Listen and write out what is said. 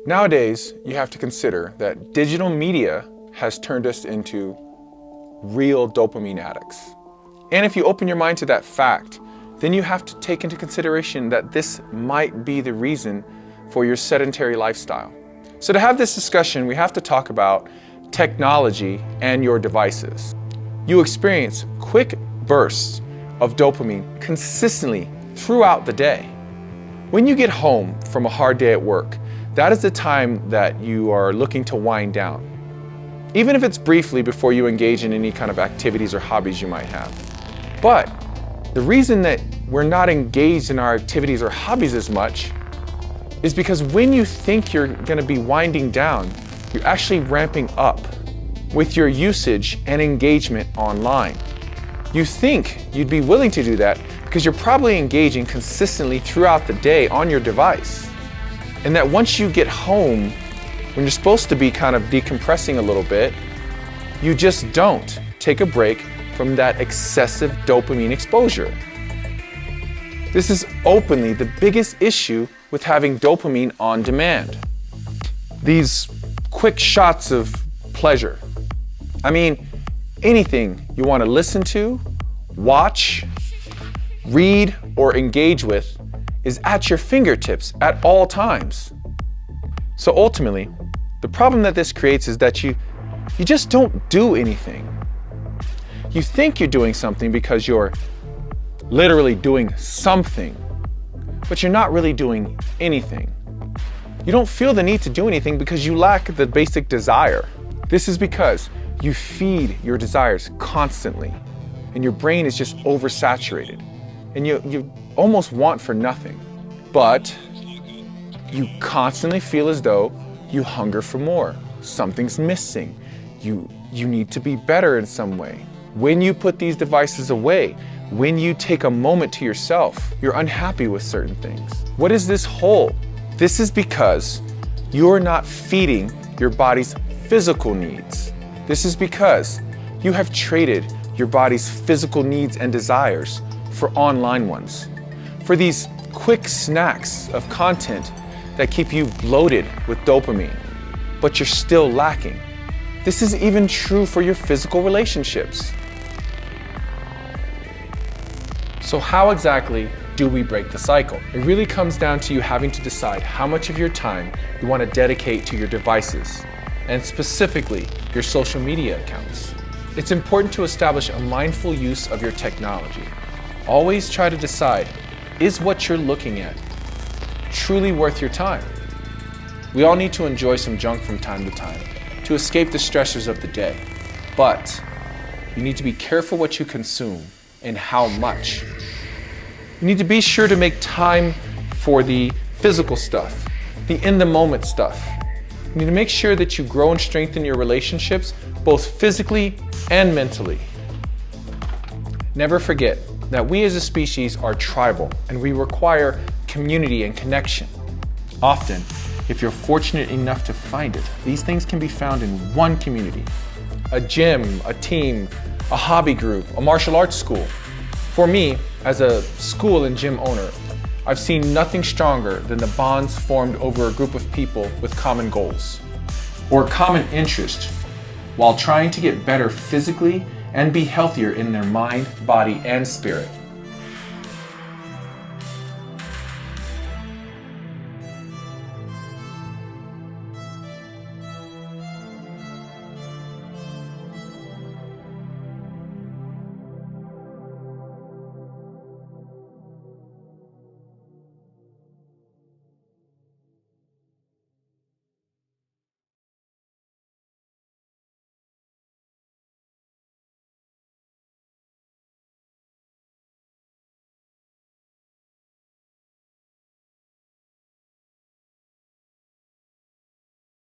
Nowadays, you have to consider that digital media has turned us into real dopamine addicts. And if you open your mind to that fact, then you have to take into consideration that this might be the reason for your sedentary lifestyle. So to have this discussion, we have to talk about technology and your devices. You experience quick bursts of dopamine consistently throughout the day. When you get home from a hard day at work, that is the time that you are looking to wind down, even if it's briefly before you engage in any kind of activities or hobbies you might have. But the reason that we're not engaged in our activities or hobbies as much is because when you think you're going to be winding down, you're actually ramping up with your usage and engagement online. You think you'd be willing to do that because you're probably engaging consistently throughout the day on your device. And that once you get home, when you're supposed to be kind of decompressing a little bit, you just don't take a break from that excessive dopamine exposure. This is openly the biggest issue with having dopamine on demand. These quick shots of pleasure. I mean, anything you want to listen to, watch, read, or engage with is at your fingertips at all times. So ultimately, the problem that this creates is that you just don't do anything. You think you're doing something because you're literally doing something, but you're not really doing anything. You don't feel the need to do anything because you lack the basic desire. This is because you feed your desires constantly, and your brain is just oversaturated, and you almost want for nothing. But you constantly feel as though you hunger for more. Something's missing. You need to be better in some way. When you put these devices away, when you take a moment to yourself, you're unhappy with certain things. What is this hole? This is because you're not feeding your body's physical needs. This is because you have traded your body's physical needs and desires for online ones, for these quick snacks of content that keep you bloated with dopamine, but you're still lacking. This is even true for your physical relationships. So how exactly do we break the cycle? It really comes down to you having to decide how much of your time you want to dedicate to your devices, and specifically your social media accounts. It's important to establish a mindful use of your technology. Always try to decide, is what you're looking at truly worth your time? We all need to enjoy some junk from time to time to escape the stressors of the day. But you need to be careful what you consume and how much. You need to be sure to make time for the physical stuff, the in-the-moment stuff. You need to make sure that you grow and strengthen your relationships, both physically and mentally. Never forget that we as a species are tribal and we require community and connection. Often, if you're fortunate enough to find it, these things can be found in one community: a gym, a team, a hobby group, a martial arts school. For me, as a school and gym owner, I've seen nothing stronger than the bonds formed over a group of people with common goals or common interest while trying to get better physically and be healthier in their mind, body, and spirit.